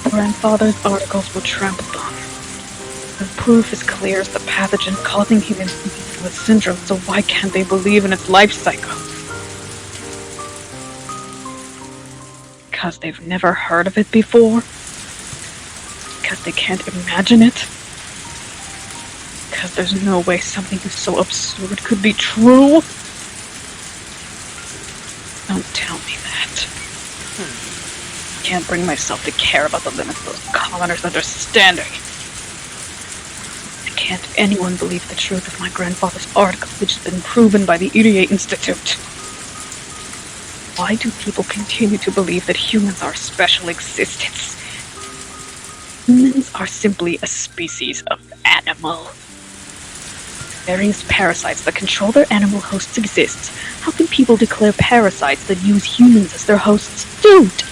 Grandfather's articles were trampled on. The proof is clear as the pathogen causing humans with syndrome, so why can't they believe in its life cycle? Because they've never heard of it before? Because they can't imagine it? Because there's no way something so absurd could be true? Don't tell me that. I can't bring myself to care about the limits those commoners' understanding. Can't anyone believe the truth of my grandfather's article, which has been proven by the Irie Institute? Why do people continue to believe that humans are a special existence? Humans are simply a species of animal. Various parasites that control their animal hosts exist. How can people declare parasites that use humans as their hosts don't?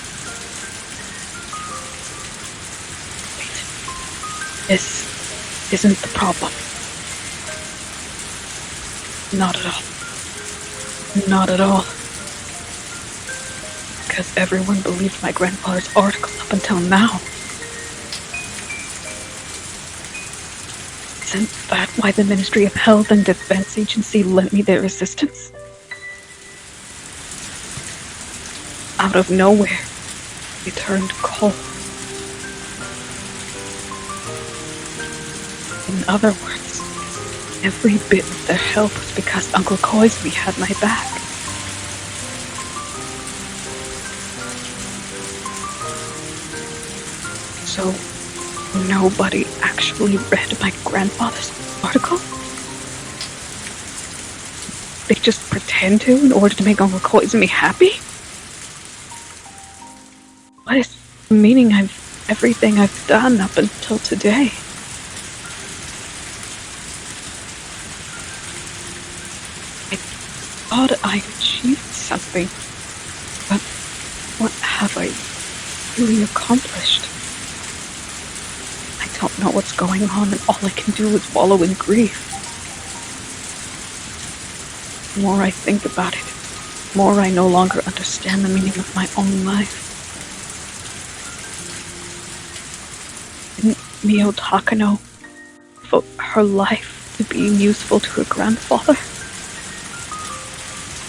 Wait. This isn't the problem. Not at all. Not at all. Because everyone believed my grandfather's article up until now. Isn't that why the Ministry of Health and Defense Agency lent me their assistance? Out of nowhere, they turned cold. In other words, every bit of their help was because Uncle Koizumi had my back. So, nobody actually read my grandfather's article? They just pretend to in order to make Uncle Koizumi happy? What is the meaning of everything I've done up until today? I thought I achieved something, but what have I really accomplished? I don't know what's going on, and all I can do is wallow in grief. The more I think about it, the more I no longer understand the meaning of my own life. Didn't Mio Takano devote her life to being useful to her grandfather?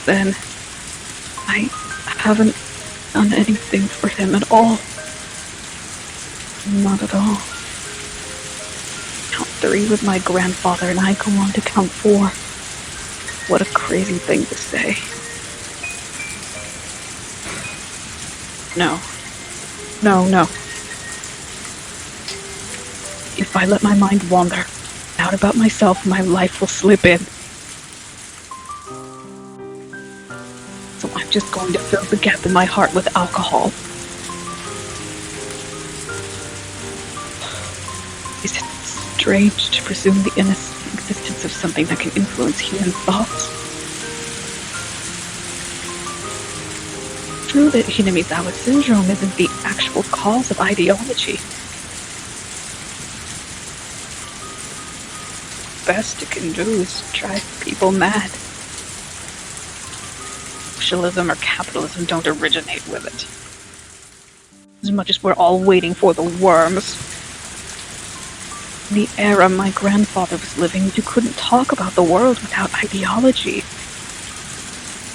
Then I haven't done anything for him at all. Not at all. Count 3 with my grandfather and I go on to count 4. What a crazy thing to say. No. If I let my mind wander, doubt about myself, my life will slip in. So I'm just going to fill the gap in my heart with alcohol. Is it strange to presume the innocent existence of something that can influence human thoughts? True that Hinamizawa syndrome isn't the actual cause of ideology. The best it can do is drive people mad. Socialism or capitalism don't originate with it. As much as we're all waiting for the worms. In the era my grandfather was living, you couldn't talk about the world without ideology.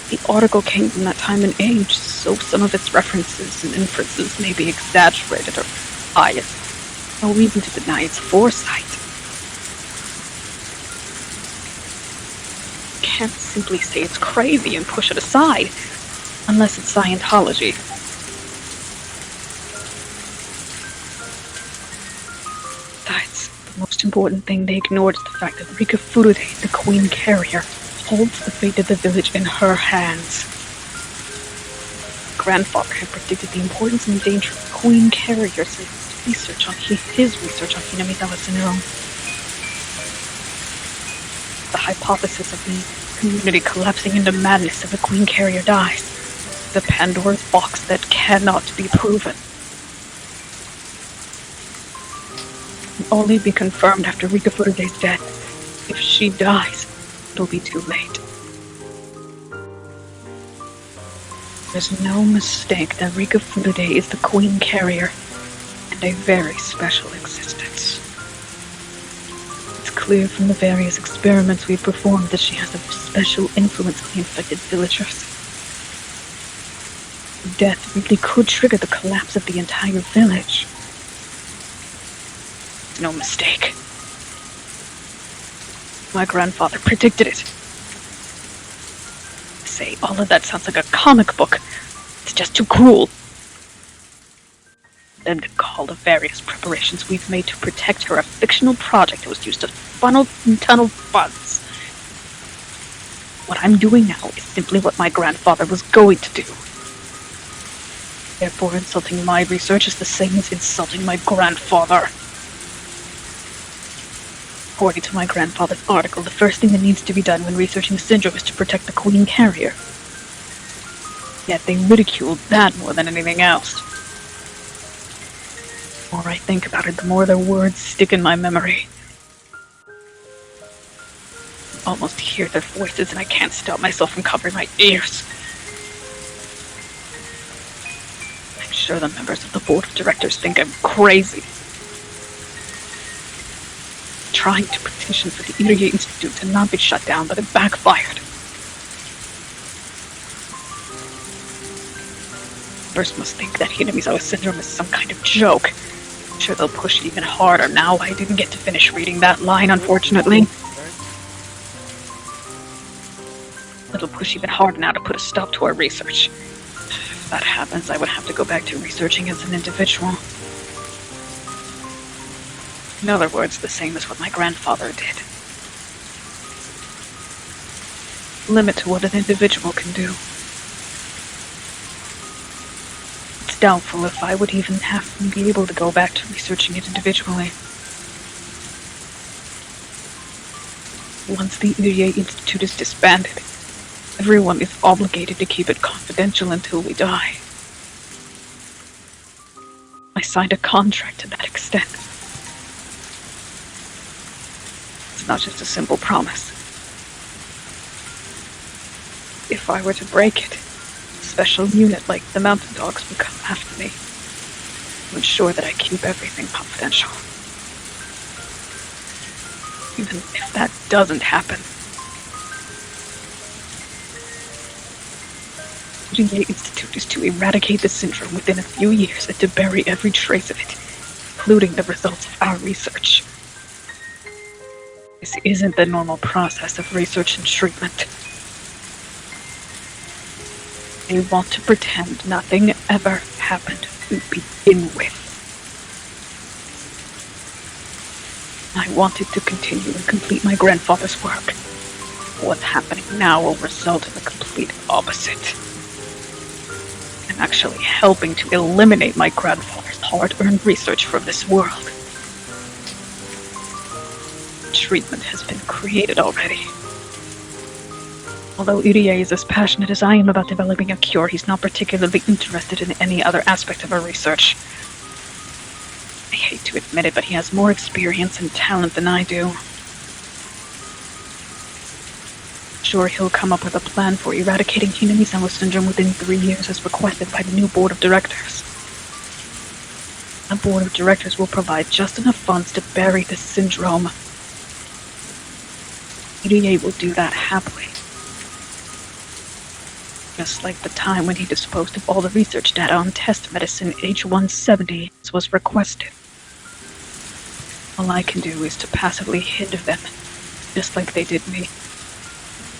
The article came from that time and age, so some of its references and inferences may be exaggerated or biased. No reason to deny its foresight. Can't simply say it's crazy and push it aside, unless it's Scientology. Besides, the most important thing they ignored is the fact that Rika Furude, the Queen Carrier, holds the fate of the village in her hands. Grandfather had predicted the importance and danger of Queen Carrier's research on his research on Hinamizawa syndrome. The hypothesis of the community collapsing into madness if the Queen Carrier dies. The Pandora's box that cannot be proven. Can only be confirmed after Rika Furude's death. If she dies, it'll be too late. There's no mistake that Rika Furude is the Queen Carrier, and a very special existence. It's clear from the various experiments we've performed that she has a special influence on the infected villagers. Death really could trigger the collapse of the entire village. No mistake. My grandfather predicted it. Say, all of that sounds like a comic book. It's just too cruel. Then to call the various preparations we've made to protect her a fictional project that was used to funnel and tunnel funds. What I'm doing now is simply what my grandfather was going to do. Therefore, insulting my research is the same as insulting my grandfather. According to my grandfather's article, the first thing that needs to be done when researching the syndrome is to protect the queen carrier. Yet they ridiculed that more than anything else. The more I think about it, the more their words stick in my memory. I almost hear their voices and I can't stop myself from covering my ears. I'm sure the members of the board of directors think I'm crazy. Trying to petition for the Higurashi Institute to not be shut down, but it backfired. First must think that Higurashi syndrome is some kind of joke. I'm sure they'll push it even harder now. I didn't get to finish reading that line, unfortunately. It'll push even harder now to put a stop to our research. If that happens, I would have to go back to researching as an individual. In other words, the same as what my grandfather did. Limit to what an individual can do. It's doubtful if I would even have to be able to go back to researching it individually. Once the Higurashi Institute is disbanded, everyone is obligated to keep it confidential until we die. I signed a contract to that extent. It's not just a simple promise. If I were to break it, a special unit like the Mountain Dogs would come after me to ensure that I keep everything confidential. Even if that doesn't happen, the Higurashi Institute is to eradicate the syndrome within a few years and to bury every trace of it, including the results of our research. This isn't the normal process of research and treatment. They want to pretend nothing ever happened to begin with. I wanted to continue and complete my grandfather's work. What's happening now will result in the complete opposite. I'm actually helping to eliminate my grandfather's hard-earned research from this world. Treatment has been created already. Although Urie is as passionate as I am about developing a cure, he's not particularly interested in any other aspect of our research. I hate to admit it, but he has more experience and talent than I do. Sure, he'll come up with a plan for eradicating Higurashi syndrome within 3 years as requested by the new board of directors. The board of directors will provide just enough funds to bury the syndrome. Urie will do that happily. Just like the time when he disposed of all the research data on test medicine H170 as was requested. All I can do is to passively hinder them, just like they did me.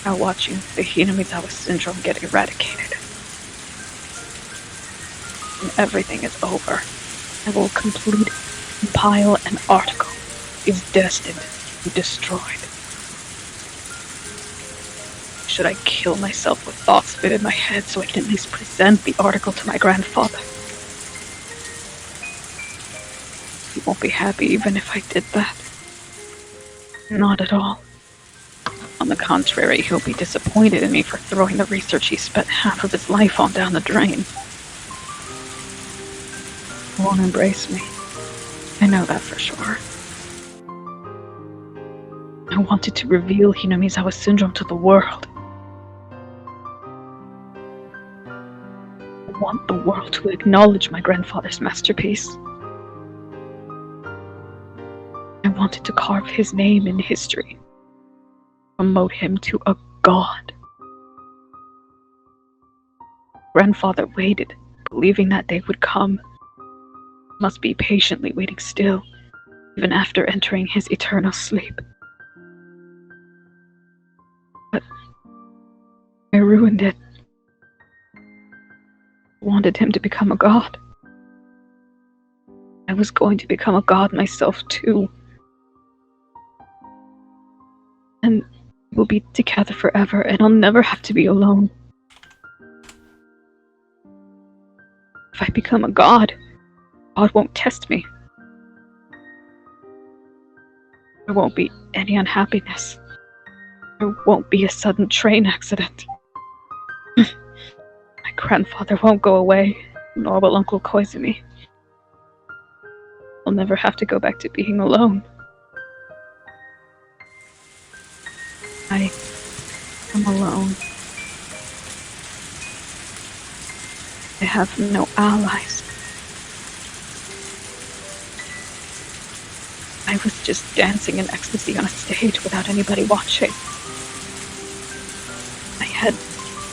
While watching the Higurashi syndrome get eradicated. When everything is over, I will compile an article is destined to be destroyed. Should I kill myself with thoughts fit in my head so I can at least present the article to my grandfather? He won't be happy even if I did that. Not at all. On the contrary, he'll be disappointed in me for throwing the research he spent half of his life on down the drain. He won't embrace me. I know that for sure. I wanted to reveal Higurashi syndrome to the world. I want the world to acknowledge my grandfather's masterpiece. wanted to carve his name in history, promote him to a god. Grandfather waited, believing that day would come. Must be patiently waiting still, even after entering his eternal sleep. But I ruined it. Wanted him to become a god. I was going to become a god myself too. And we'll be together forever, and I'll never have to be alone. If I become a god, God won't test me. There won't be any unhappiness. There won't be a sudden train accident. My grandfather won't go away, nor will Uncle Koizumi. I'll never have to go back to being alone. I am alone. I have no allies. I was just dancing in ecstasy on a stage without anybody watching. I had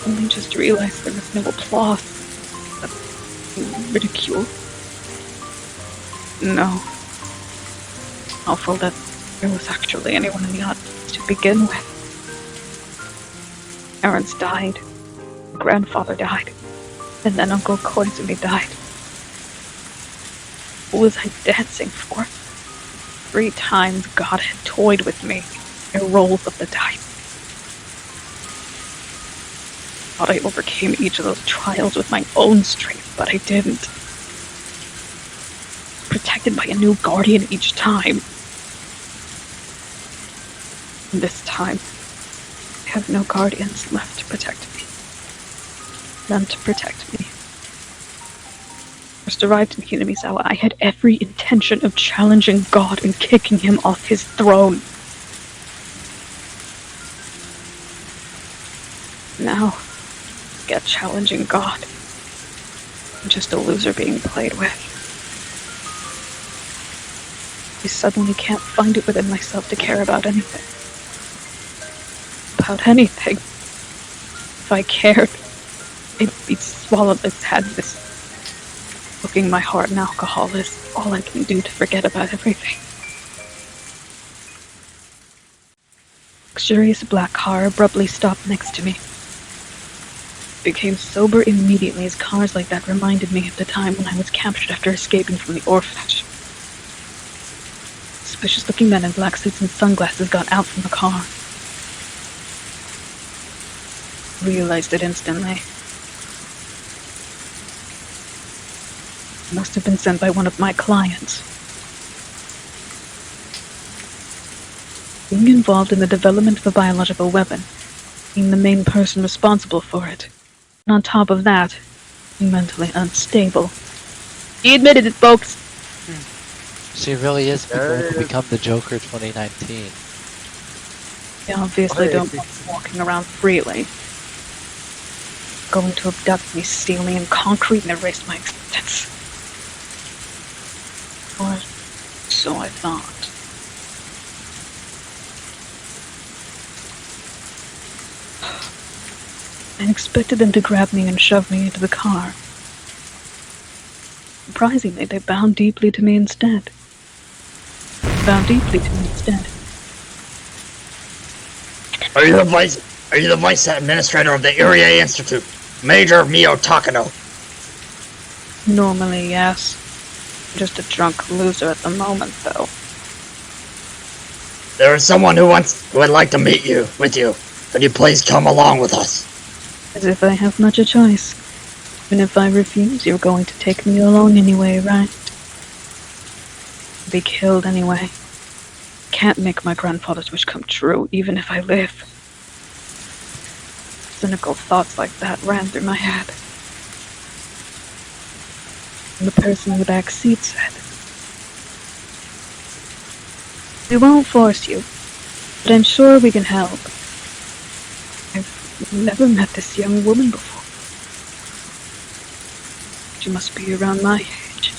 only just realized there was no applause, but ridicule. No. Awful that there was actually anyone in the audience to begin with. Parents died, grandfather died, and then Uncle Koizumi died. What was I dancing for? 3 times God had toyed with me in rolls of the dice. Thought I overcame each of those trials with my own strength, but I didn't. Protected by a new guardian each time. And this time, I have no guardians left to protect me. None to protect me. First arrived in Hinamizawa, I had every intention of challenging God and kicking him off his throne. Now, get challenging God. I'm just a loser being played with. I suddenly can't find it within myself to care about anything. About anything. If I cared, it'd be swallowed the sadness. Looking my heart in alcohol is all I can do to forget about everything. Luxurious black car abruptly stopped next to me. Became sober immediately as cars like that reminded me of the time when I was captured after escaping from the orphanage. Suspicious-looking men in black suits and sunglasses got out from the car. Realized it instantly. Must have been sent by one of my clients. Being involved in the development of a biological weapon, being the main person responsible for it, and on top of that, being mentally unstable. He admitted it, folks! She really is going to become the Joker 2019. They obviously don't want me walking around freely. Going to abduct me, steal me in concrete, and erase my existence. Or so I thought. I expected them to grab me and shove me into the car. Surprisingly, they bound deeply to me instead. Are you the vice administrator of the Irie Institute, Major Mio Takano? Normally, yes. I'm just a drunk loser at the moment, though. There is someone who would like to meet with you. Could you please come along with us? As if I have much a choice. Even if I refuse, you're going to take me along anyway, right? Be killed anyway. Can't make my grandfather's wish come true, even if I live. Cynical thoughts like that ran through my head. And the person in the back seat said, "We won't force you, but I'm sure we can help. I've never met this young woman before. She must be around my age."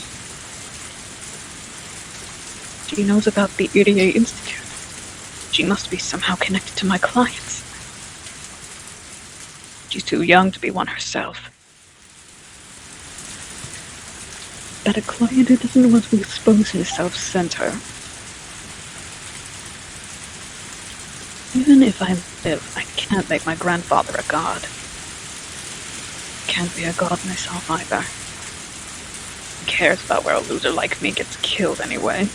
She knows about the Irie Institute. She must be somehow connected to my clients. She's too young to be one herself. But a client who doesn't want to expose himself sent her. Even if I live, I can't make my grandfather a god. Can't be a god myself either. Who cares about where a loser like me gets killed anyway?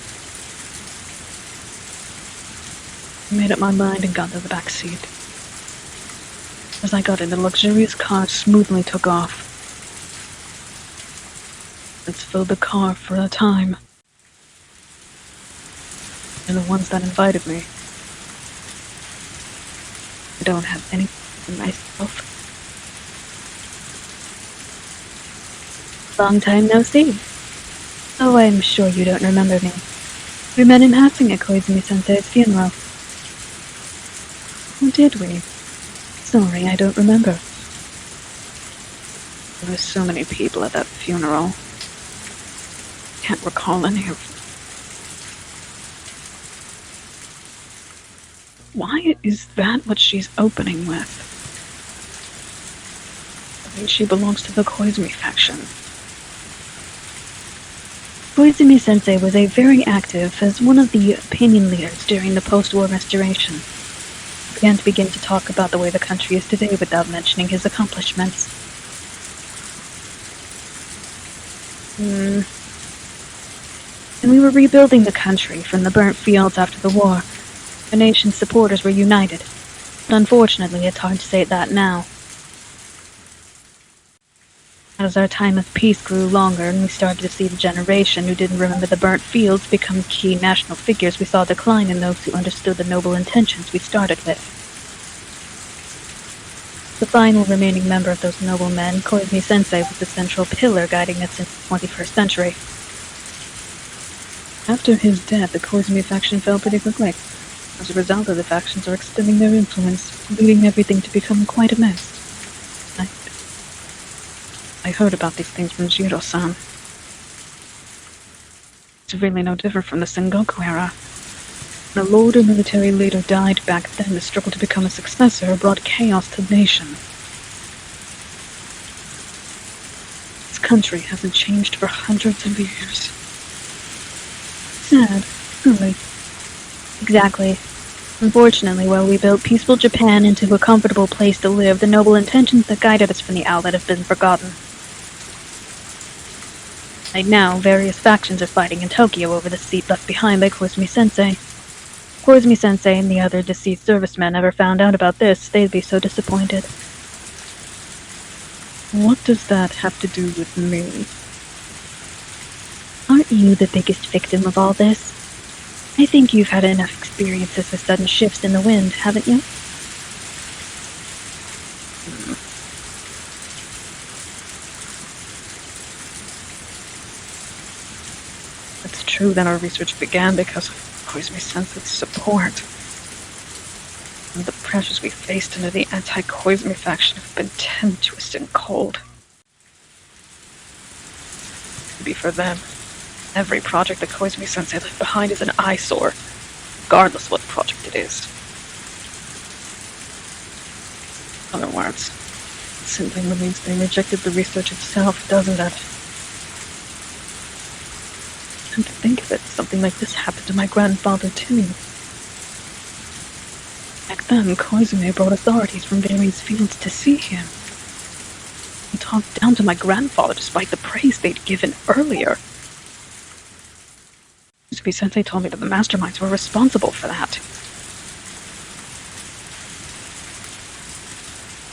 I made up my mind and got to the back seat. As I got in, the luxurious car smoothly took off. It's filled the car for a time. And the ones that invited me. I don't have any for myself. Long time no see. Oh, I'm sure you don't remember me. We met in passing at Koizumi-sensei's funeral. Or did we? Sorry, I don't remember. There were so many people at that funeral. Can't recall any of them. Why is that what she's opening with? I mean, she belongs to the Koizumi faction. Koizumi-sensei was very active as one of the opinion leaders during the post-war restoration. He began to talk about the way the country is today without mentioning his accomplishments. And we were rebuilding the country from the burnt fields after the war. The nation's supporters were united. But unfortunately, it's hard to say that now. As our time of peace grew longer and we started to see the generation who didn't remember the burnt fields become key national figures, we saw a decline in those who understood the noble intentions we started with. The final remaining member of those noble men, Koizumi-sensei, was the central pillar guiding us into the 21st century. After his death, the Koizumi faction fell pretty quickly. As a result, the factions are extending their influence, leading everything to become quite a mess. I heard about these things from Jiro-san. It's really no different from the Sengoku era. When a lord or military leader died back then, the struggle to become a successor brought chaos to the nation. This country hasn't changed for hundreds of years. Sad, really. Exactly. Unfortunately, while we built peaceful Japan into a comfortable place to live, the noble intentions that guided us from the outlet have been forgotten. Right now, various factions are fighting in Tokyo over the seat left behind by Koizumi-sensei. If Koizumi-sensei and the other deceased servicemen ever found out about this, they'd be so disappointed. What does that have to do with me? Aren't you the biggest victim of all this? I think you've had enough experiences with sudden shifts in the wind, haven't you? It's true that our research began because of Koizumi-sensei's support. And the pressures we faced under the anti-Koizumi faction have been tempestuous and cold. Maybe for them, every project that Koizumi-sensei left behind is an eyesore, regardless what project it is. In other words, it simply means they rejected the research itself, doesn't it? And to think of it, something like this happened to my grandfather too. Back then, Koizumi brought authorities from various fields to see him. He talked down to my grandfather despite the praise they'd given earlier. Koizumi-sensei told me that the masterminds were responsible for that.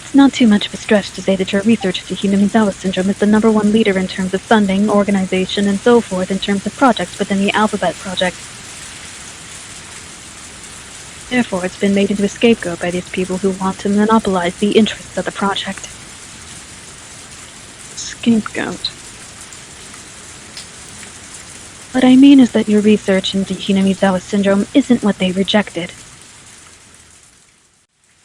It's not too much of a stretch to say that your research into Hinamizawa syndrome is the #1 leader in terms of funding, organization, and so forth in terms of projects within the Alphabet Project. Therefore, it's been made into a scapegoat by these people who want to monopolize the interests of the project. Scapegoat? What I mean is that your research into Hinamizawa syndrome isn't what they rejected.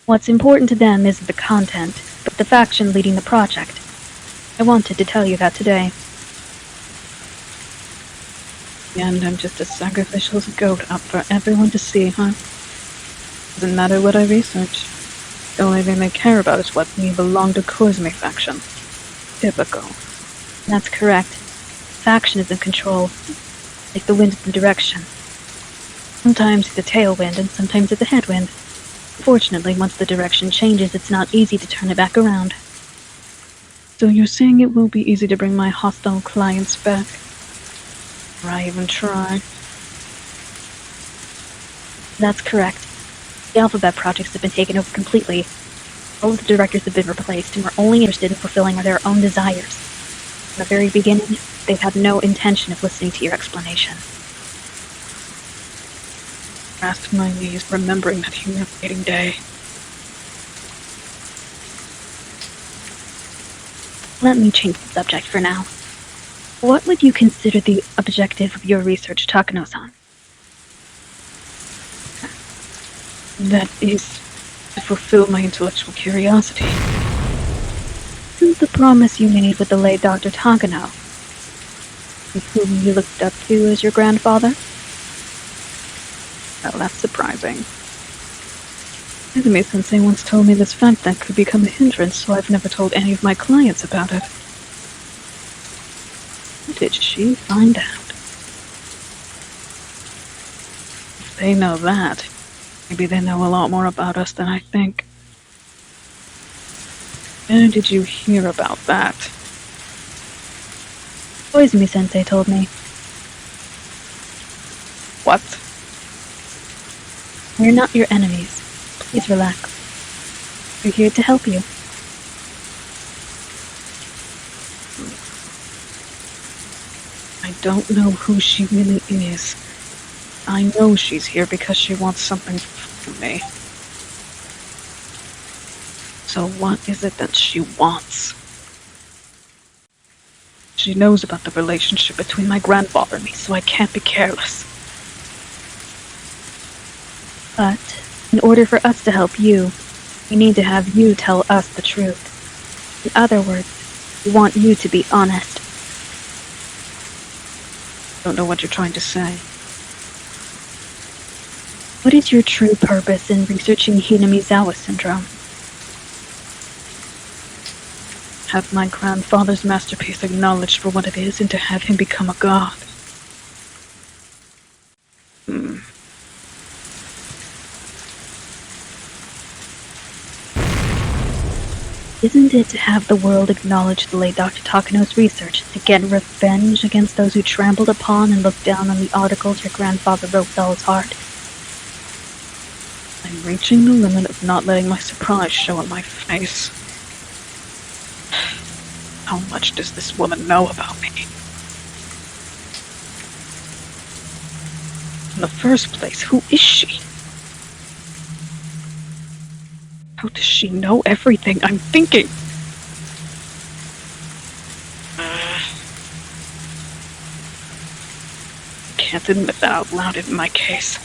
What's important to them isn't the content, but the faction leading the project. I wanted to tell you that today. And I'm just as sacrificial as a goat up for everyone to see, huh? Doesn't matter what I research. The only thing they care about is what we belong to Koizumi faction. Typical. That's correct. Faction is in control, like the wind is in direction. Sometimes it's a tailwind and sometimes it's a headwind. Fortunately, once the direction changes, it's not easy to turn it back around. So you're saying it won't be easy to bring my hostile clients back? Or I even try? That's correct. The Alphabet projects have been taken over completely. All of the directors have been replaced and we're only interested in fulfilling their own desires. From the very beginning, they've had no intention of listening to your explanation. Grasped my knees, remembering that humiliating day. Let me change the subject for now. What would you consider the objective of your research, Takano-san? That is to fulfill my intellectual curiosity. Since the promise you made with the late Dr. Takano, whom you looked up to as your grandfather? Well, that's surprising. Izumi-sensei once told me this fact that could become a hindrance, so I've never told any of my clients about it. How did she find out? If they know that, maybe they know a lot more about us than I think. Where did you hear about that? Koizumi-sensei told me. What? We're not your enemies. Please relax. We're here to help you. I don't know who she really is. I know she's here because she wants something from me. So what is it that she wants? She knows about the relationship between my grandfather and me, so I can't be careless. But, in order for us to help you, we need to have you tell us the truth. In other words, we want you to be honest. Don't know what you're trying to say. What is your true purpose in researching Hinamizawa syndrome? Have my grandfather's masterpiece acknowledged for what it is and to have him become a god. Isn't it to have the world acknowledge the late Dr. Takano's research, to get revenge against those who trampled upon and looked down on the articles your grandfather wrote with all his heart? I'm reaching the limit of not letting my surprise show on my face. How much does this woman know about me? In the first place, who is she? How does she know everything I'm thinking? I can't admit that out loud in my case.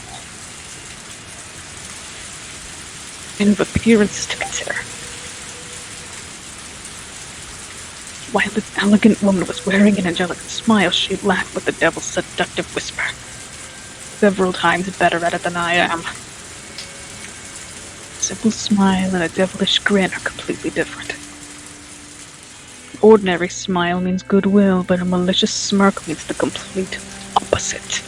And of appearances to consider. While this elegant woman was wearing an angelic smile, she laughed with the devil's seductive whisper. Several times better at it than I am. A simple smile and a devilish grin are completely different. An ordinary smile means goodwill, but a malicious smirk means the complete opposite.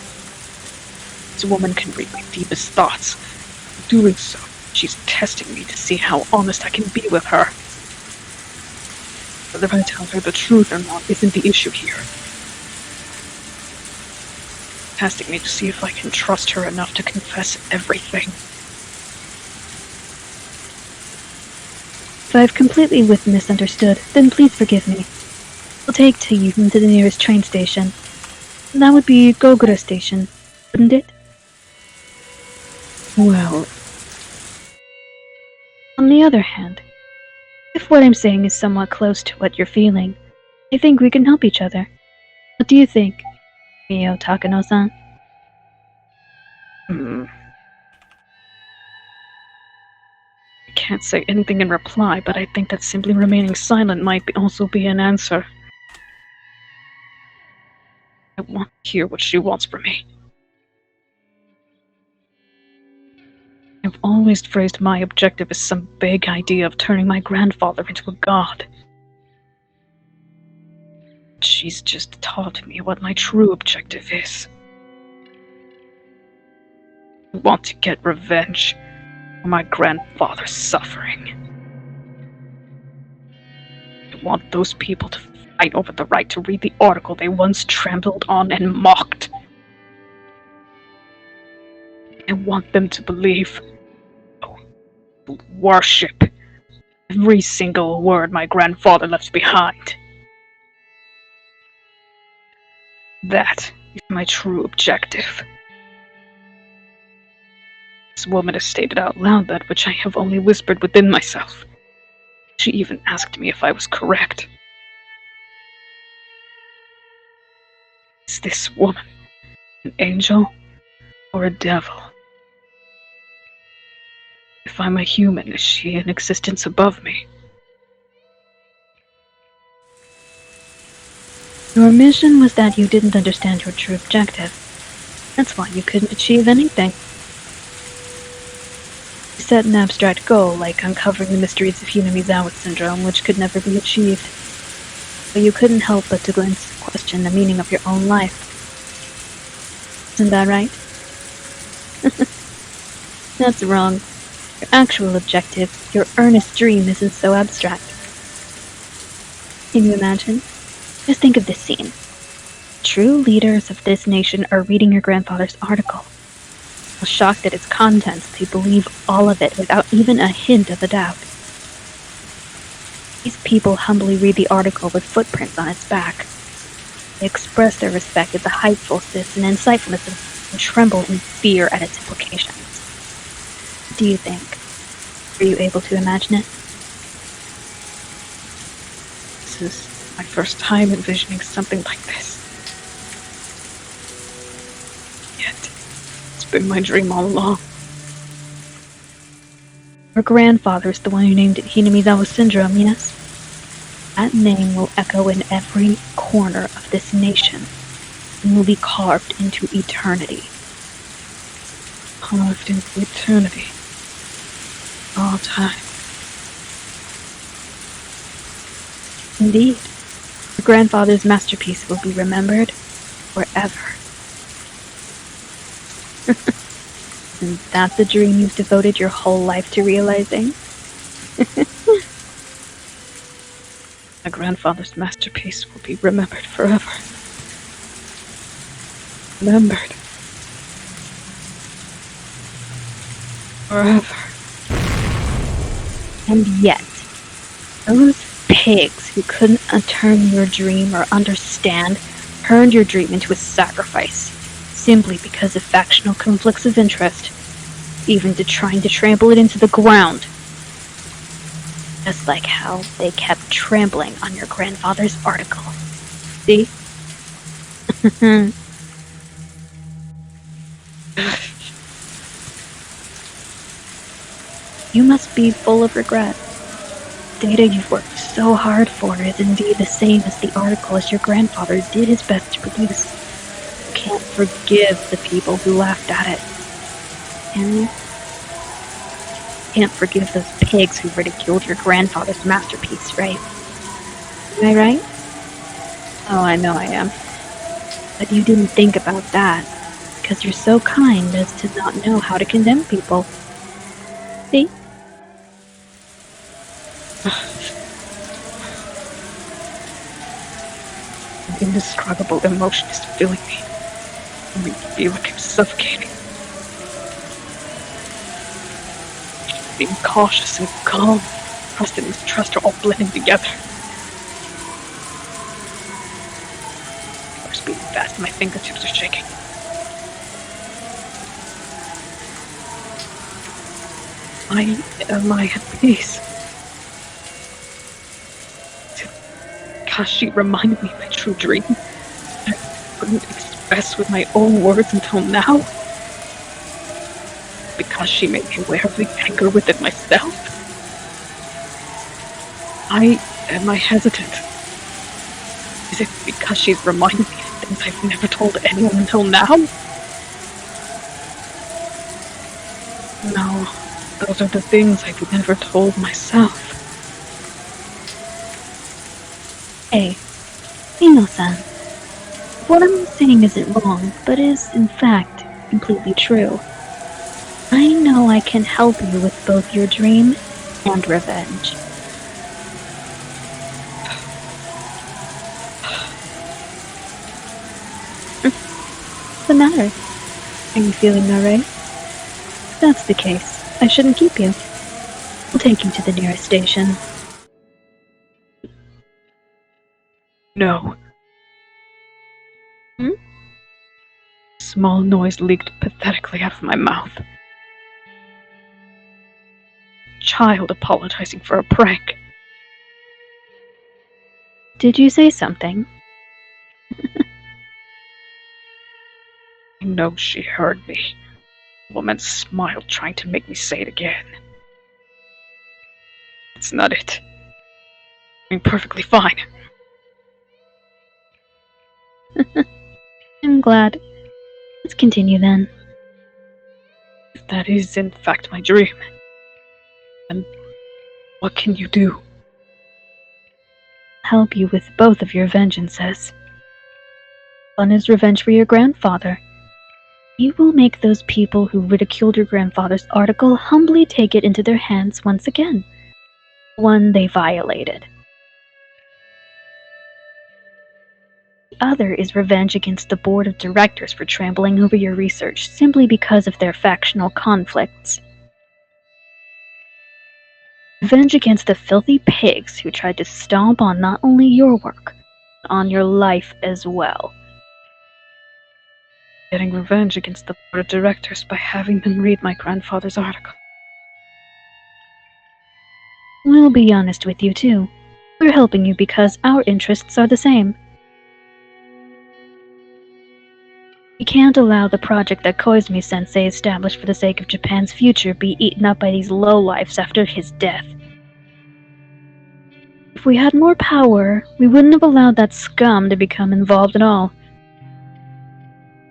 This woman can read my deepest thoughts. In doing so, she's testing me to see how honest I can be with her. Whether I tell her the truth or not isn't the issue here. Testing me to see if I can trust her enough to confess everything. If I've completely misunderstood, then please forgive me. I'll take you to the nearest train station. That would be Gogura Station, wouldn't it? Well, On the other hand, if what I'm saying is somewhat close to what you're feeling, I think we can help each other. What do you think, Mio Takano-san? I can't say anything in reply, but I think that simply remaining silent might also be an answer. I want to hear what she wants from me. I've always phrased my objective as some vague idea of turning my grandfather into a god. She's just taught me what my true objective is. I want to get revenge for my grandfather's suffering. I want those people to fight over the right to read the article they once trampled on and mocked. I want them to believe, worship every single word my grandfather left behind. That is my true objective. This woman has stated out loud that which I have only whispered within myself. She even asked me if I was correct. Is this woman an angel or a devil? If I'm a human, is she an existence above me? Your mission was that you didn't understand your true objective. That's why you couldn't achieve anything. You set an abstract goal, like uncovering the mysteries of Higurashi syndrome, which could never be achieved. But you couldn't help but to question the meaning of your own life. Isn't that right? That's wrong. Your actual objective, your earnest dream, isn't so abstract. Can you imagine? Just think of this scene. True leaders of this nation are reading your grandfather's article. So shocked at its contents, they believe all of it without even a hint of a doubt. These people humbly read the article with footprints on its back. They express their respect at the heighthfulness and insightfulness and tremble in fear at its implications. What do you think? Were you able to imagine it? This is my first time envisioning something like this. Yet, it's been my dream all along. Your grandfather is the one who named it Higurashi syndrome, yes? That name will echo in every corner of this nation and will be carved into eternity. Carved into eternity. All time. Indeed. Your grandfather's masterpiece will be remembered forever. Isn't that the dream you've devoted your whole life to realizing? My grandfather's masterpiece will be remembered forever. Remembered. Forever. And yet, those pigs who couldn't turn your dream or understand turned your dream into a sacrifice, simply because of factional conflicts of interest, even to trying to trample it into the ground. Just like how they kept trampling on your grandfather's article. See? You must be full of regret. The data you've worked so hard for is indeed the same as the article as your grandfather did his best to produce. You can't forgive the people who laughed at it. Can you? Can't forgive those pigs who ridiculed your grandfather's masterpiece, right? Am I right? Oh, I know I am. But you didn't think about that, because you're so kind as to not know how to condemn people. See? An indescribable emotion is filling me. I make me feel like I'm suffocating. Being cautious and calm, trust and mistrust are all blending together. Heart's beating fast and my fingertips are shaking. Why am I at peace? Did Kashi remind me of my true dream that I couldn't express with my own words until now? Because she made me aware of the anger within myself? Why am I hesitant? Is it because she's reminding me Things I've never told anyone until now? No, those are the things I've never told myself. Hey, Ino-san, what I'm saying isn't wrong, but is, in fact, completely true. I know I can help you with both your dream and revenge. What's the matter? Are you feeling alright? If that's the case, I shouldn't keep you. I'll take you to the nearest station. No. Hmm? Small noise leaked pathetically out of my mouth. Child apologizing for a prank. Did you say something? I know she heard me. The woman smiled, trying to make me say it again. That's not it. I'm perfectly fine. I'm glad. Let's continue then. If that is in fact my dream, then what can you do? Help you with both of your vengeances. One is revenge for your grandfather. You will make those people who ridiculed your grandfather's article humbly take it into their hands once again. One they violated. The other is revenge against the board of directors for trampling over your research simply because of their factional conflicts. Revenge against the filthy pigs who tried to stomp on not only your work, but on your life as well. Getting revenge against the board of directors by having them read my grandfather's article. We'll be honest with you too. We're helping you because our interests are the same. We can't allow the project that Koizumi-sensei established for the sake of Japan's future be eaten up by these lowlifes after his death. If we had more power, we wouldn't have allowed that scum to become involved at all.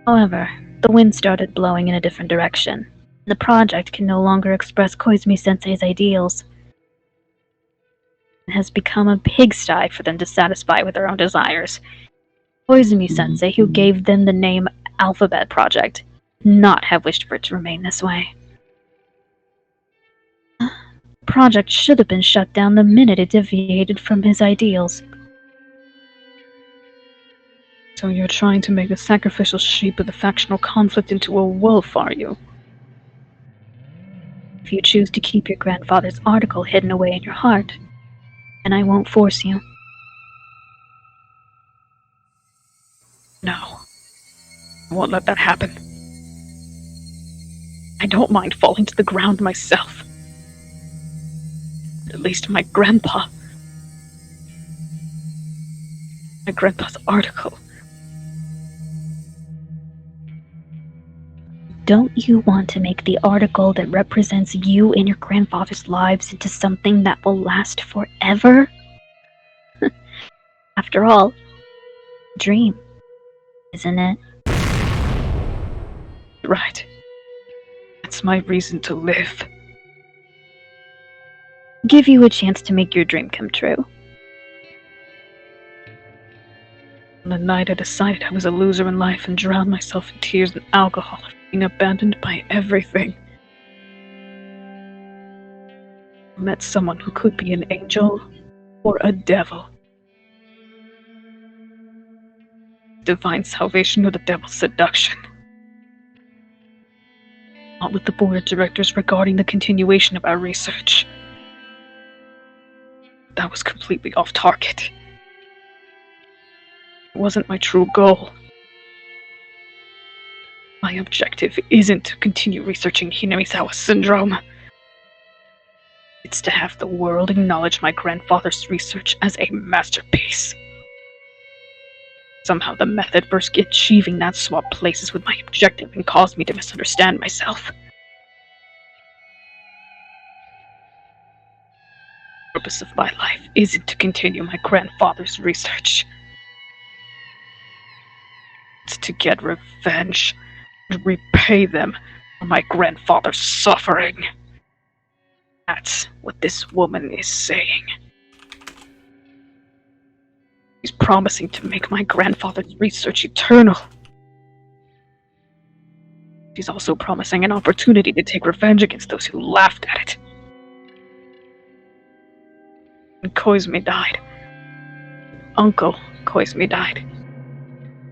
However, the wind started blowing in a different direction. The project can no longer express Koizumi-sensei's ideals. It has become a pigsty for them to satisfy with their own desires. Koizumi-sensei, who gave them the name Alphabet Project, would not have wished for it to remain this way. The project should have been shut down the minute it deviated from his ideals. So you're trying to make the sacrificial sheep of the factional conflict into a wolf, are you? If you choose to keep your grandfather's article hidden away in your heart, then I won't force you. No. I won't let that happen. I don't mind falling to the ground myself. At least my grandpa's article. Don't you want to make the article that represents you and your grandfather's lives into something that will last forever? After all, dream, isn't it? Right. That's my reason to live. Give you a chance to make your dream come true. On the night I decided I was a loser in life and drowned myself in tears and alcohol, being abandoned by everything. I met someone who could be an angel or a devil. Divine salvation or the devil's seduction. Not with the board of directors regarding the continuation of our research. That was completely off target. It wasn't my true goal. My objective isn't to continue researching Hinamizawa syndrome. It's to have the world acknowledge my grandfather's research as a masterpiece. Somehow the method for achieving that swapped places with my objective and caused me to misunderstand myself. The purpose of my life isn't to continue my grandfather's research. to get revenge and repay them for my grandfather's suffering. That's what this woman is saying. She's promising to make my grandfather's research eternal. She's also promising an opportunity to take revenge against those who laughed at it. When Koizumi died, Uncle Koizumi died,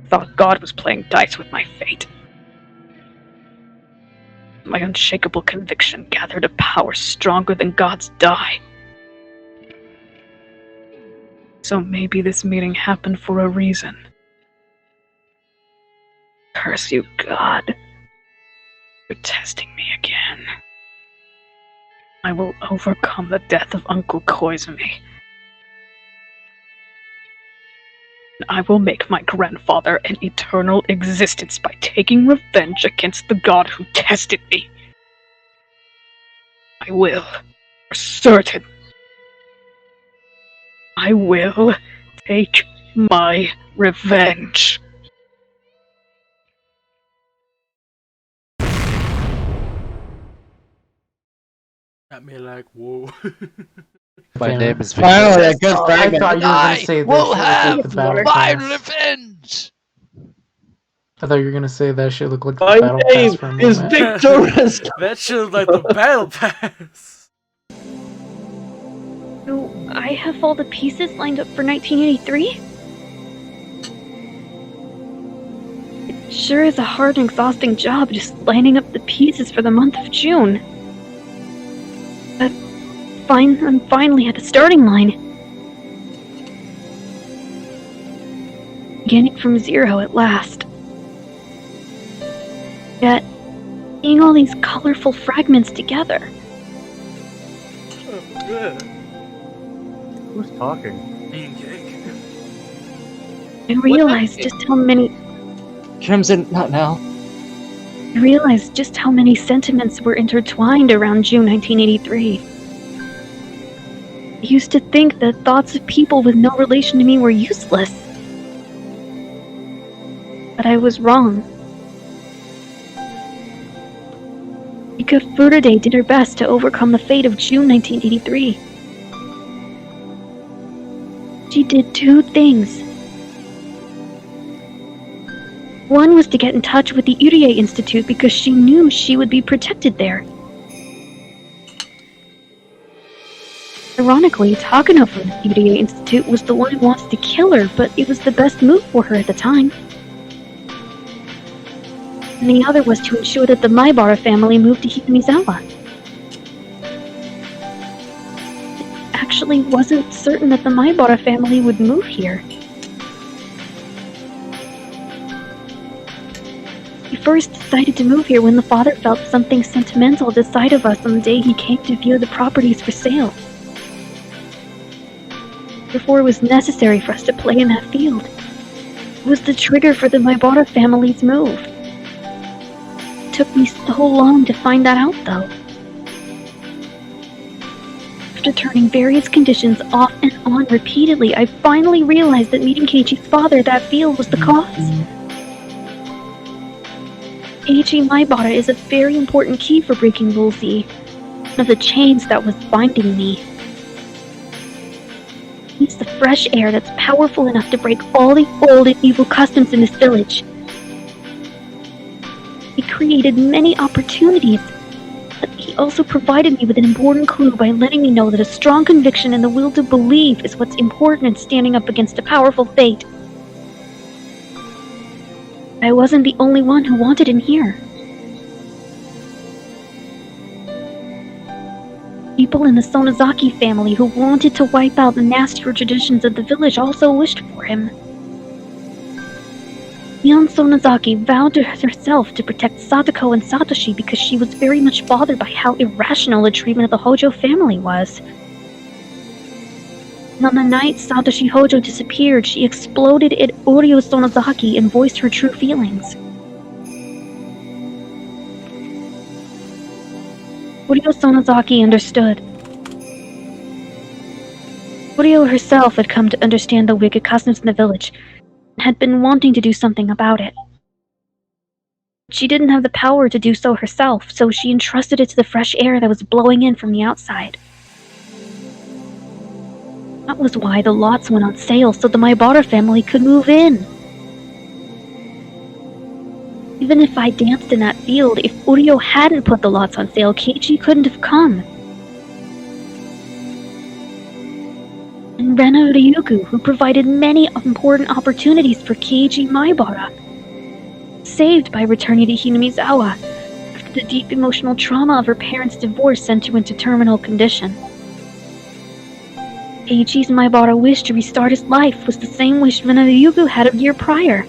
I thought God was playing dice with my fate. My unshakable conviction gathered a power stronger than God's die. So maybe this meeting happened for a reason. Curse you, God, for testing me again. I will overcome the death of Uncle Koizumi. I will make my grandfather an eternal existence by taking revenge against the god who tested me. I will, for certain. I will take my revenge. Got me like, whoa. My Damn. name is Finally, a Victor. good I fragment. thought you were gonna say that will shit have looked like the battle my pass. revenge! I thought you were gonna say that shit looked like the My battle name pass for a is moment. Victor. That shit was like the battle pass. So I have all the pieces lined up for 1983? It sure is a hard and exhausting job just lining up the pieces for the month of June. But I'm finally at the starting line. Beginning from zero at last. Yet, seeing all these colorful fragments together. Oh, good. Who's talking? Bean cake. I realized just how many Crimson, not now. I realized just how many sentiments were intertwined around June 1983. I used to think that thoughts of people with no relation to me were useless. But I was wrong. Ika Furude did her best to overcome the fate of June 1983. She did two things. One was to get in touch with the Irie Institute because she knew she would be protected there. Ironically, Takano from the Irie Institute was the one who wanted to kill her, but it was the best move for her at the time. And the other was to ensure that the Maibara family moved to Hikamizawa. It actually wasn't certain that the Maibara family would move here. He first decided to move here when the father felt something sentimental at the sight of us on the day he came to view the properties for sale. Therefore, it was necessary for us to play in that field. It was the trigger for the Maibara family's move. It took me so long to find that out, though. After turning various conditions off and on repeatedly, I finally realized that meeting Keiichi's father at that field was the cause. Keiichi Maibara is a very important key for breaking Rule Z, one of the chains that was binding me. It's the fresh air that's powerful enough to break all the old and evil customs in this village. He created many opportunities, but he also provided me with an important clue by letting me know that a strong conviction and the will to believe is what's important in standing up against a powerful fate. I wasn't the only one who wanted him here. People in the Sonozaki family who wanted to wipe out the nastier traditions of the village also wished for him. Mion Sonozaki vowed to herself to protect Satoko and Satoshi because she was very much bothered by how irrational the treatment of the Hojo family was. And on the night Satoshi Hojo disappeared, she exploded at Uryu Sonozaki and voiced her true feelings. Uryu Sonozaki understood. Uryu herself had come to understand the wicked customs in the village, and had been wanting to do something about it. She didn't have the power to do so herself, so she entrusted it to the fresh air that was blowing in from the outside. That was why the lots went on sale so the Maibara family could move in. Even if I danced in that field, if Uryo hadn't put the lots on sale, Keiichi couldn't have come. And Rena Ryugu, who provided many important opportunities for Keiichi Maibara, saved by returning to Hinamizawa after the deep emotional trauma of her parents' divorce sent her into terminal condition. Keiichi's Maibara wish to restart his life was the same wish Rena Ryugu had a year prior.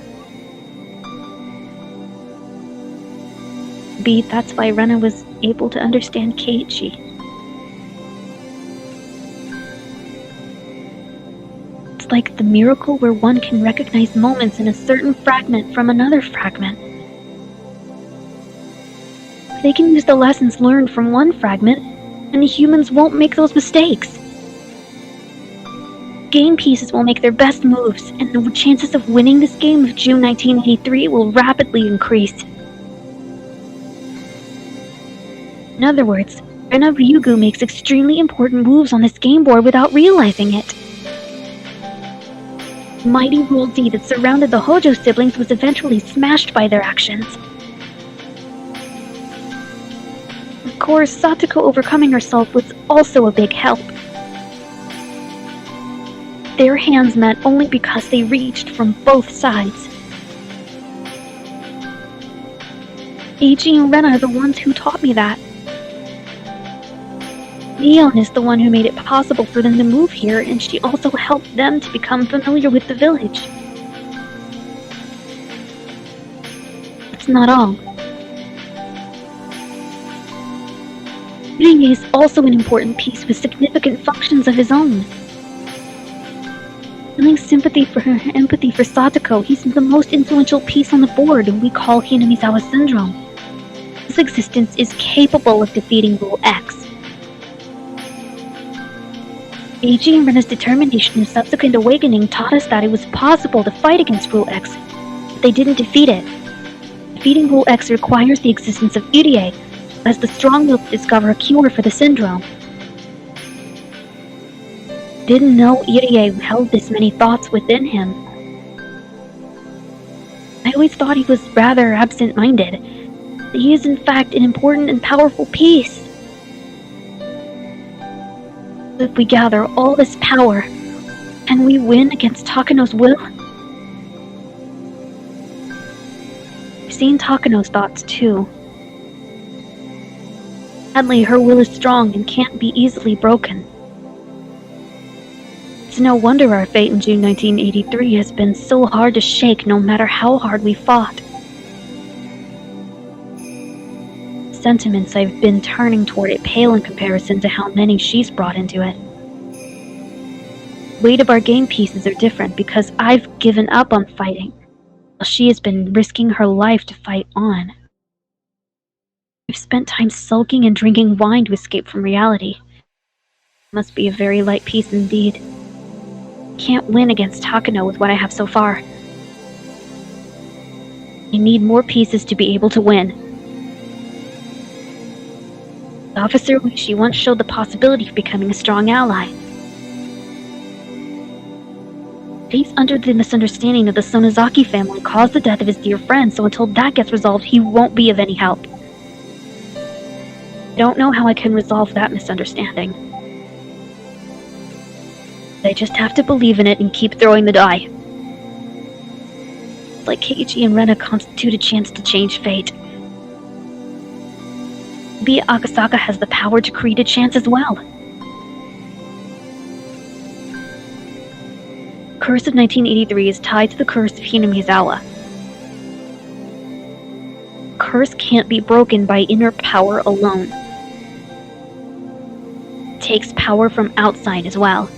Maybe that's why Rena was able to understand Keiichi. It's like the miracle where one can recognize moments in a certain fragment from another fragment. They can use the lessons learned from one fragment, and the humans won't make those mistakes. Game pieces will make their best moves, and the chances of winning this game of June 1983 will rapidly increase. In other words, Rena Ryugu makes extremely important moves on this game board without realizing it. The mighty Rule D that surrounded the Hojo siblings was eventually smashed by their actions. Of course, Satoko overcoming herself was also a big help. Their hands met only because they reached from both sides. Eiji and Rena are the ones who taught me that. Neon is the one who made it possible for them to move here, and she also helped them to become familiar with the village. That's not all. Ringe is also an important piece with significant functions of his own. Feeling sympathy for her and empathy for Satoko, he's the most influential piece on the board, and we call Hinamizawa Syndrome. His existence is capable of defeating Rule X. Eiji and Rena's determination and subsequent awakening taught us that it was possible to fight against Rule X, but they didn't defeat it. Defeating Rule X requires the existence of Irie, as the strong will to discover a cure for the syndrome. Didn't know Irie held this many thoughts within him. I always thought he was rather absent-minded. He is in fact an important and powerful piece. If we gather all this power, can we win against Takano's will? I've seen Takano's thoughts too. Sadly, her will is strong and can't be easily broken. It's no wonder our fate in June 1983 has been so hard to shake no matter how hard we fought. Sentiments I've been turning toward it pale in comparison to how many she's brought into it. The weight of our game pieces are different because I've given up on fighting, while she has been risking her life to fight on. I've spent time sulking and drinking wine to escape from reality. Must be a very light piece indeed. Can't win against Takano with what I have so far. I need more pieces to be able to win. Officer Wishi once showed the possibility of becoming a strong ally. He's under the misunderstanding that the Sonozaki family caused the death of his dear friend, so until that gets resolved, he won't be of any help. I don't know how I can resolve that misunderstanding. I just have to believe in it and keep throwing the die. Like Keiichi and Rena constitute a chance to change fate. Maybe Akasaka has the power to create a chance as well. The curse of 1983 is tied to the curse of Hinamizawa. The curse can't be broken by inner power alone. It takes power from outside as well.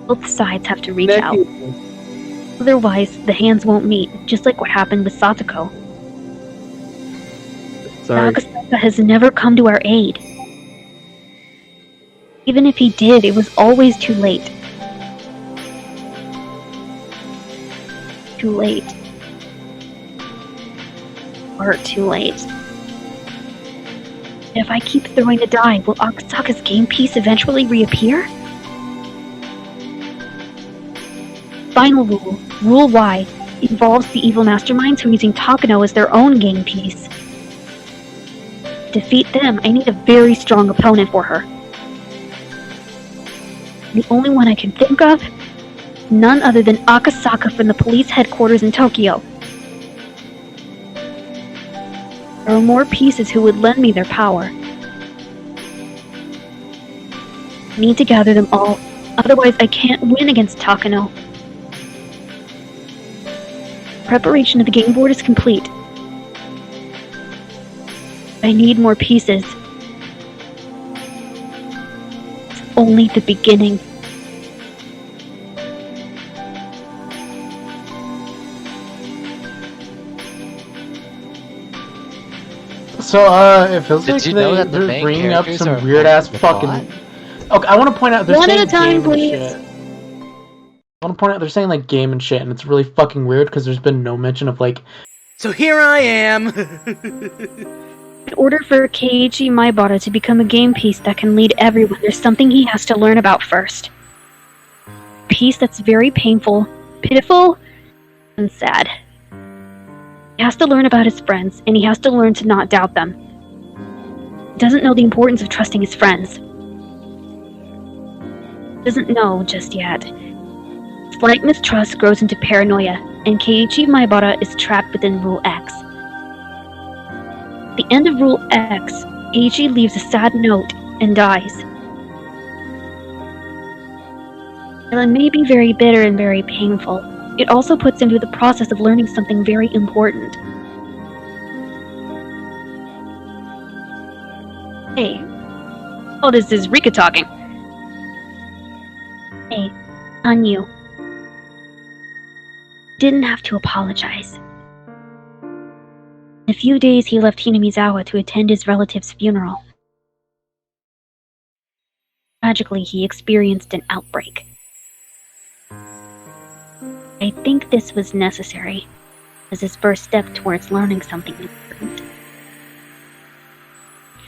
Both sides have to reach out. Otherwise, the hands won't meet, just like what happened with Satoko. Sorry. Akasaka has never come to our aid. Even if he did, it was always too late. too late. Far too late. If I keep throwing the die, will Akasaka's game piece eventually reappear? Final rule, Rule Y, involves the evil masterminds who are using Takano as their own game piece. To defeat them, I need a very strong opponent for her. The only one I can think of? None other than Akasaka from the police headquarters in Tokyo. There are more pieces who would lend me their power. I need to gather them all, otherwise I can't win against Takano. Preparation of the game board is complete. I need more pieces. It's only the beginning. So, it feels Did like you know that the they're main bringing up characters some are weird ass the fucking. plot? Okay, I want to point out they're One saying at a time, game and please. shit. I want to point out they're saying like game and shit, and it's really fucking weird because there's been no mention of like. So here I am. In order for Keiichi Maibara to become a game piece that can lead everyone, there's something he has to learn about first. A piece that's very painful, pitiful, and sad. He has to learn about his friends, and he has to learn to not doubt them. He doesn't know the importance of trusting his friends. He doesn't know just yet. Slight mistrust grows into paranoia, and Keiichi Maibara is trapped within Rule X. At the end of Rule X, Keiichi leaves a sad note and dies. While it may be very bitter and very painful, it also puts him through the process of learning something very important. Hey. Oh, this is Rika talking. Hey, on you. Didn't have to apologize. In a few days, he left Hinamizawa to attend his relative's funeral. Tragically, he experienced an outbreak. I think this was necessary, as his first step towards learning something important.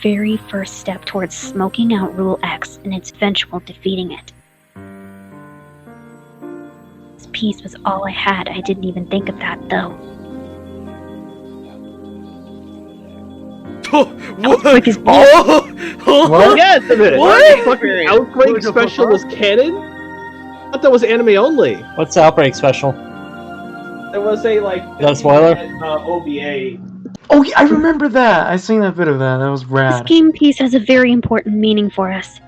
Very first step towards smoking out Rule X and its eventual defeating it. This piece was all I had. I didn't even think of that, though. What? Like his balls. What? Yes, a minute. What? The fucking Outbreak special was canon? I thought that was anime only. What's the Outbreak special? There was a, like... Is that a spoiler? OVA. Oh, yeah, I remember that. I seen that bit of that. That was This rad. game piece has a very important meaning for us.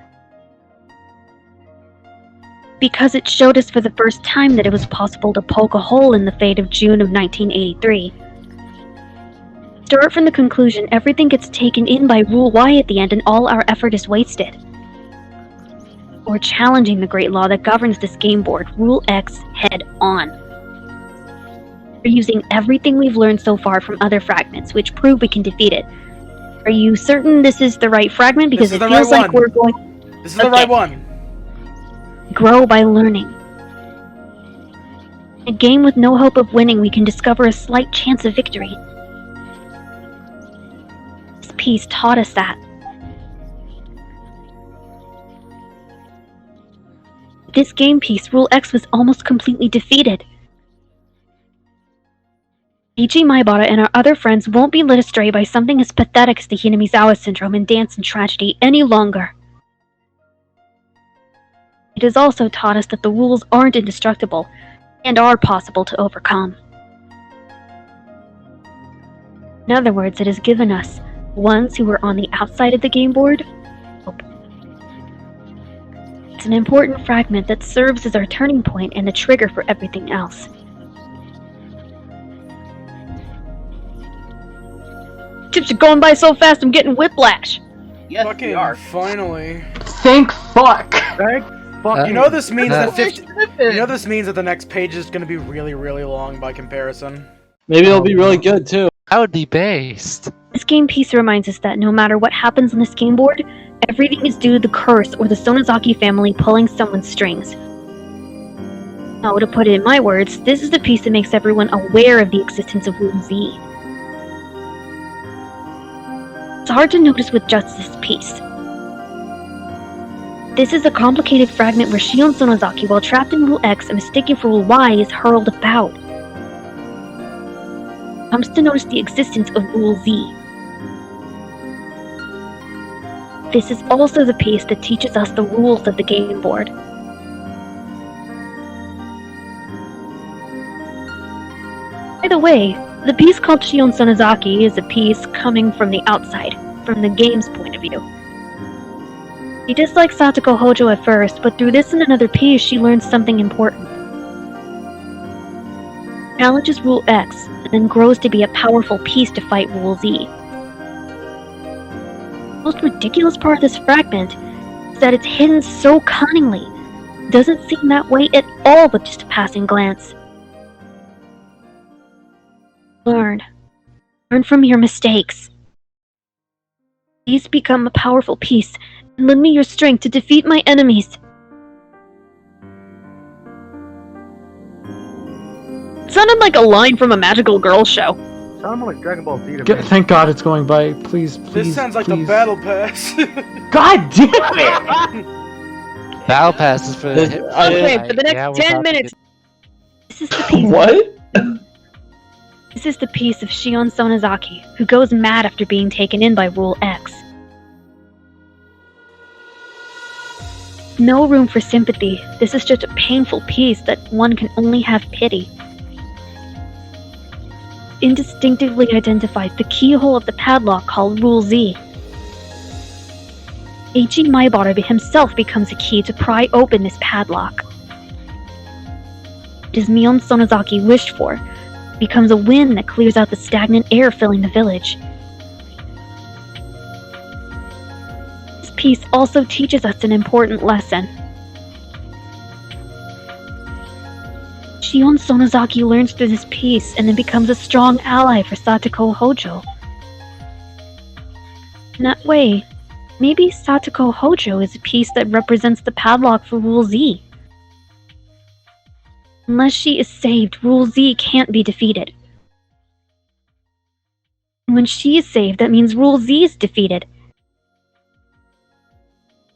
Because it showed us for the first time that it was possible to poke a hole in the fate of June of 1983. Start from the conclusion everything gets taken in by Rule Y at the end and all our effort is wasted. We're challenging the great law that governs this game board, Rule X, head on. We're using everything we've learned so far from other fragments, which prove we can defeat it. Are you certain this is the right fragment? Because it feels like we're going... This is the right one. Grow by learning. In a game with no hope of winning, we can discover a slight chance of victory. This piece taught us that. This game piece, Rule X was almost completely defeated. Keiichi Maibara and our other friends won't be led astray by something as pathetic as the Hinamizawa syndrome and dance and tragedy any longer. It has also taught us that the rules aren't indestructible, and are possible to overcome. In other words, it has given us, ones who were on the outside of the game board, hope. It's an important fragment that serves as our turning point and the trigger for everything else. Chips are going by so fast, I'm getting whiplash. Yes, Fucking we are. finally. Thank fuck. You know this means that Wish 50. Griffin. You know this means that the next page is going to be really, really long by comparison. Maybe it'll be really good too. That would be based. This game piece reminds us that no matter what happens on this game board, everything is due to the curse or the Sonozaki family pulling someone's strings. Now, to put it in my words, this is the piece that makes everyone aware of the existence of Rule Z. It's hard to notice with just this piece. This is a complicated fragment where Shion Sonozaki, while trapped in Rule X and mistaken for Rule Y, is hurled about. Comes to notice the existence of Rule Z. This is also the piece that teaches us the rules of the game board. By the way, the piece called Shion Sonozaki is a piece coming from the outside, from the game's point of view. She dislikes Satoko Hojo at first, but through this and another piece, she learns something important. Challenges Rule X, and then grows to be a powerful piece to fight Rule Z. The most ridiculous part of this fragment is that it's hidden so cunningly. It doesn't seem that way at all with just a passing glance. Learn. Learn from your mistakes. Please become a powerful piece, and lend me your strength to defeat my enemies. It sounded like a line from a magical girl show. Sound more like Dragon Ball Z to me. Thank God it's going by. Please, please. This sounds like please. the battle pass. God damn it! Battle Pass is for the hit. Okay, for the next Yeah, we're 10 about to minutes. This is the piece. What? This is the piece of Shion Sonozaki, who goes mad after being taken in by Rule X. No room for sympathy. This is just a painful piece that one can only have pity. Indistinctively identifies the keyhole of the padlock called Rule Z. Eiji Maibara himself becomes a key to pry open this padlock. It is Mion Sonozaki wished for, becomes a wind that clears out the stagnant air filling the village. This piece also teaches us an important lesson. Shion Sonozaki learns through this piece and then becomes a strong ally for Satoko Hojo. In that way, maybe Satoko Hojo is a piece that represents the padlock for Rule Z. Unless she is saved, Rule Z can't be defeated. And when she is saved, that means Rule Z is defeated.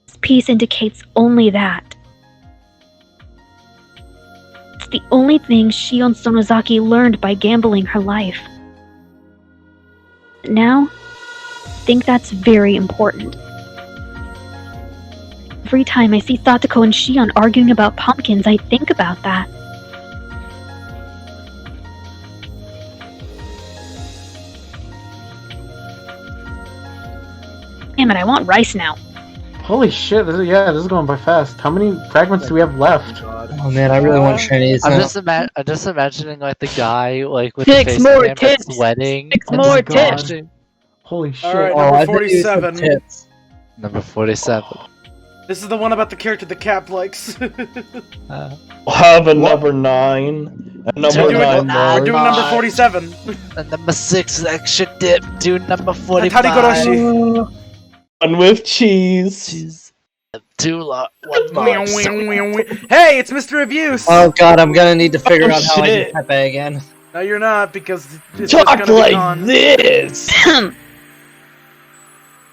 This piece indicates only that. It's the only thing Shion Sonozaki learned by gambling her life. But now, I think that's very important. Every time I see Satoko and Shion arguing about pumpkins, I think about that. Damn it, I want rice now. Holy shit, this is going by fast. How many fragments do we have left? Oh man, I really want Chinese. I'm just imagining like the guy like with Six the face more cam tits. that's sweating. Six and more just tits. watching. Holy shit. Alright, Oh, I number bet you some 47. tits. Number 47. This is the one about the character the Cap likes. Have a number 9. A number We're doing- 9 We're more. doing number 47. And number 6 is extra dip. Do number And 45. Higurashi. One with cheese. Jeez. 2 lot. 1 Meow, box. meow, meow, meow. Hey, it's Mr. Abuse! Oh god, I'm gonna need to figure Oh, out how I shit. do Pepe again. No, you're not, because it's just Talk gonna be like gone. this!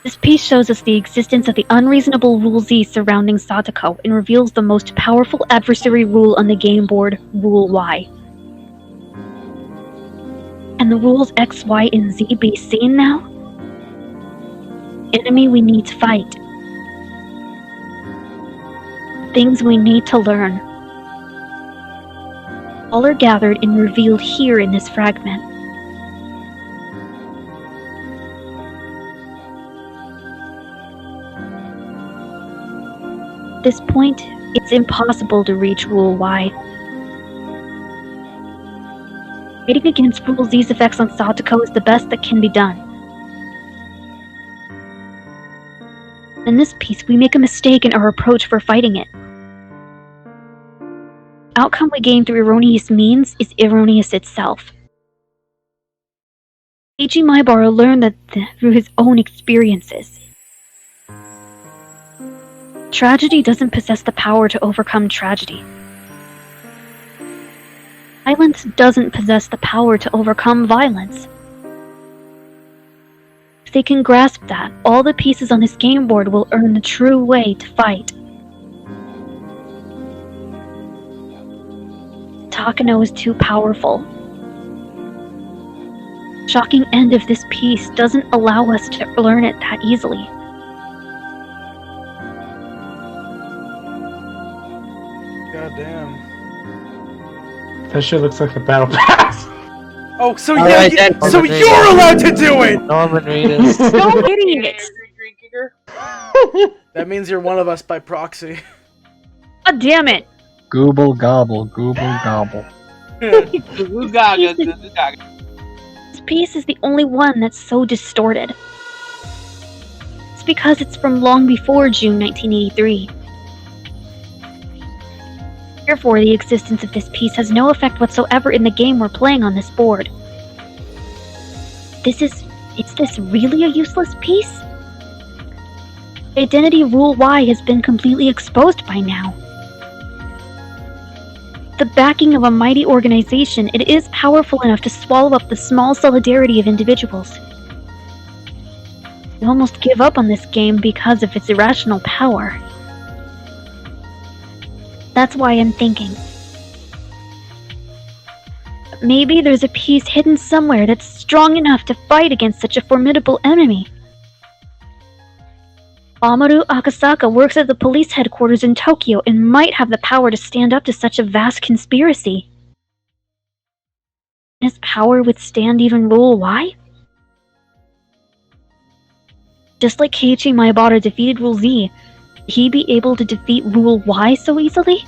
This piece shows us the existence of the unreasonable Rule Z surrounding Satoko and reveals the most powerful adversary rule on the game board, Rule Y. And the rules X, Y, and Z be seen now? Enemy we need to fight. Things we need to learn. All are gathered and revealed here in this fragment. At this point, it's impossible to reach Rule Y. Fighting against Rule Z's effects on Satoko is the best that can be done. In this piece, we make a mistake in our approach for fighting it. The outcome we gain through erroneous means is erroneous itself. Eiji Maibara learned that through his own experiences. Tragedy doesn't possess the power to overcome tragedy. Violence doesn't possess the power to overcome violence. If they can grasp that, all the pieces on this game board will earn the true way to fight. Takano is too powerful. Shocking end of this piece doesn't allow us to learn it that easily. Goddamn. That shit looks like a battle pass. Oh, so All yeah, right, then. so you're allowed to do it. Norman Reedus. No idiots! That means you're one of us by proxy. God damn it! Gooble gobble, gooble gobble. This piece is the only one that's so distorted. It's because it's from long before June 1983. Therefore, the existence of this piece has no effect whatsoever in the game we're playing on this board. Is this really a useless piece? Identity Rule Y has been completely exposed by now. The backing of a mighty organization, it is powerful enough to swallow up the small solidarity of individuals. We almost give up on this game because of its irrational power. That's why I'm thinking. Maybe there's a piece hidden somewhere that's strong enough to fight against such a formidable enemy. Amaru Akasaka works at the police headquarters in Tokyo and might have the power to stand up to such a vast conspiracy. Can his power withstand even Rule Y? Just like Keiichi Maebara defeated Rule Z, would he be able to defeat Rule Y so easily?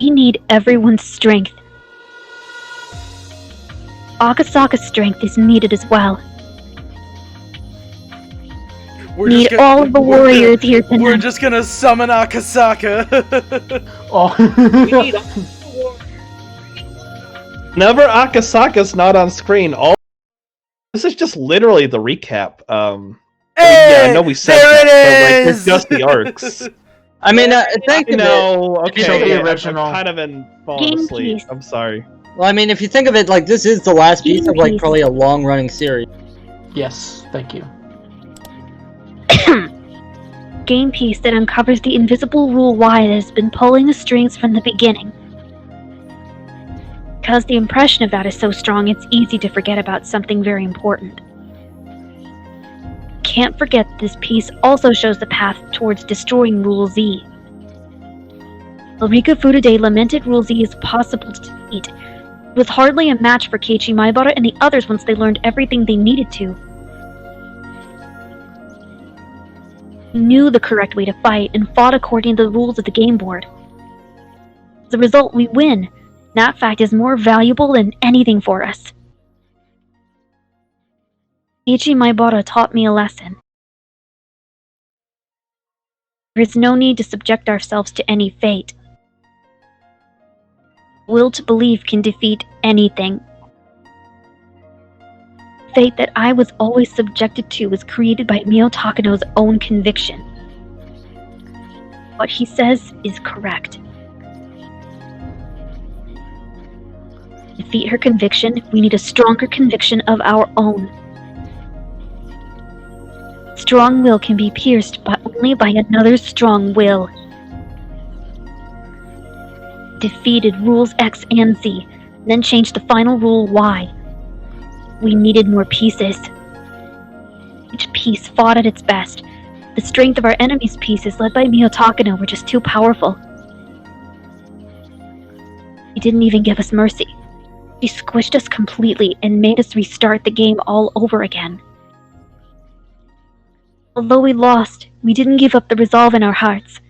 We need everyone's strength. Akasaka's strength is needed as well. Need all of the warriors here tonight. We're just gonna summon Akasaka. Oh. Whenever Akasaka's not on screen, this is just literally the recap. Hey, yeah, I know we said there that, it but, like, is! they're just the arcs. I mean, think of it. So Okay, the original. I've kind of been falling Game asleep. piece. I'm sorry. Well, I mean, if you think of it, like, this is the last piece of, like, probably a long-running series. Yes, thank you. Game piece that uncovers the invisible Rule Y that has been pulling the strings from the beginning. Because the impression of that is so strong, it's easy to forget about something very important. Can't forget this piece also shows the path towards destroying Rule Z. Ulrika Furude lamented Rule Z is possible to defeat, with hardly a match for Keiichi Maebara and the others once they learned everything they needed to. We knew the correct way to fight and fought according to the rules of the game board. As a result, we win. That fact is more valuable than anything for us. Keiichi Maebara taught me a lesson. There is no need to subject ourselves to any fate. Will to believe can defeat anything. Fate that I was always subjected to was created by Mio Takano's own conviction. What he says is correct. To defeat her conviction, we need a stronger conviction of our own. Strong will can be pierced only by another strong will. Defeated rules X and Z, then changed the final rule Y. We needed more pieces. Each piece fought at its best. The strength of our enemy's pieces, led by Mio Takano, were just too powerful. He didn't even give us mercy. He squished us completely and made us restart the game all over again. Although we lost, we didn't give up the resolve in our hearts.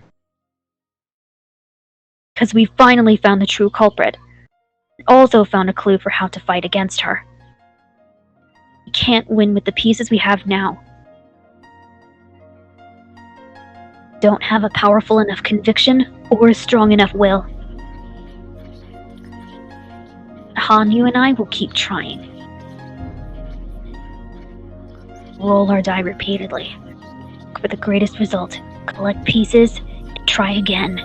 Because we finally found the true culprit. And also found a clue for how to fight against her. We can't win with the pieces we have now. Don't have a powerful enough conviction or a strong enough will. Hanyu and I will keep trying. Roll our die repeatedly. Look for the greatest result. Collect pieces and try again.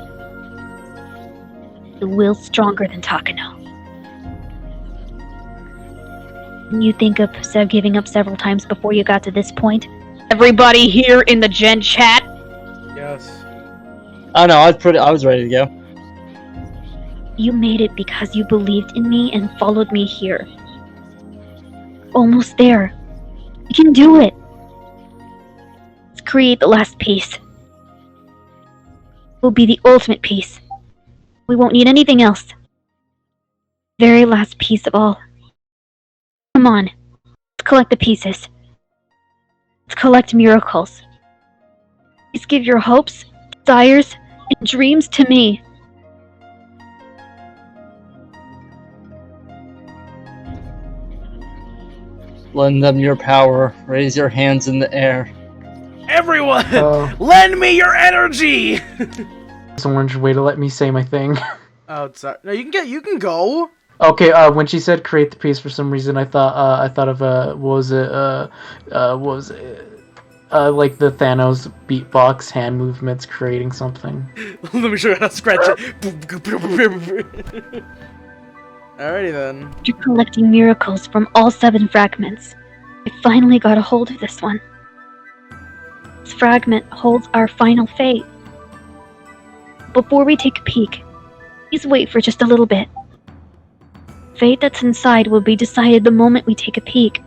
The will stronger than Takano. You think of giving up several times before you got to this point? Everybody here in the Gen chat, Yes. I know, I was ready to go. You made it because you believed in me and followed me here. Almost there. You can do it. Let's create the last piece. It will be the ultimate piece. We won't need anything else. Very last piece of all. Come on. Let's collect the pieces. Let's collect miracles. Please give your hopes, desires, and dreams to me. Lend them your power. Raise your hands in the air. Everyone, lend me your energy. It's an orange way to let me say my thing. Oh, sorry. No, you can go. Okay, when she said create the piece, for some reason I thought of like the Thanos beatbox hand movements creating something. Let me show you how to scratch it. Alrighty then. After collecting miracles from all 7 fragments, I finally got a hold of this one. This fragment holds our final fate. Before we take a peek, please wait for just a little bit. Fate that's inside will be decided the moment we take a peek.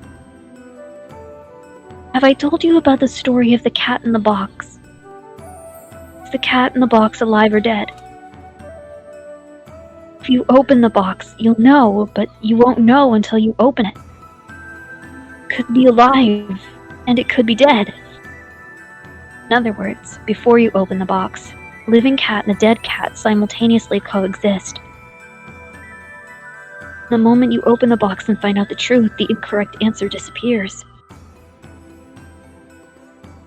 Have I told you about the story of the cat in the box? Is the cat in the box alive or dead? If you open the box, you'll know, but you won't know until you open it. It could be alive, and it could be dead. In other words, before you open the box, a living cat and a dead cat simultaneously coexist. The moment you open the box and find out the truth, the incorrect answer disappears.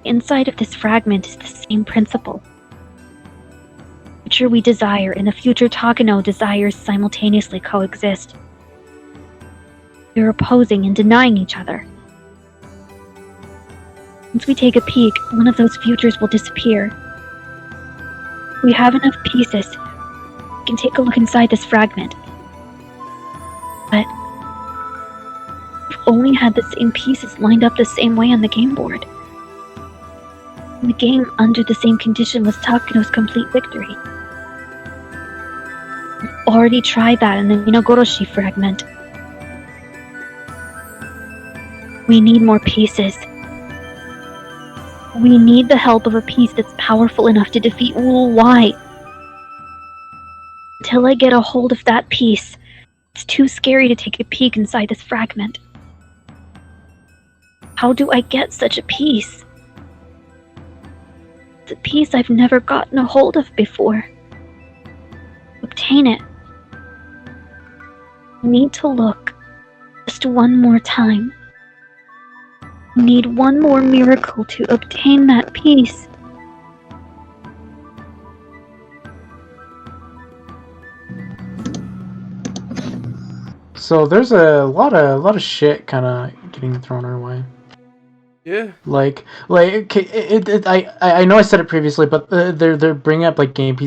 Inside of this fragment is the same principle. The future we desire and the future Takano desires simultaneously coexist. They're opposing and denying each other. Once we take a peek, one of those futures will disappear. If we have enough pieces, we can take a look inside this fragment. But we've only had the same pieces lined up the same way on the game board. The game under the same condition was Takano's complete victory. We've already tried that in the Higurashi fragment. We need more pieces. We need the help of a piece that's powerful enough to defeat Rule Y. Until I get a hold of that piece, it's too scary to take a peek inside this fragment. How do I get such a piece? It's a piece I've never gotten a hold of before. To obtain it, I need to look just one more time. I need one more miracle to obtain that piece. So there's a lot of shit kind of getting thrown our way. Yeah. I know I said it previously, but they're bringing up like game pieces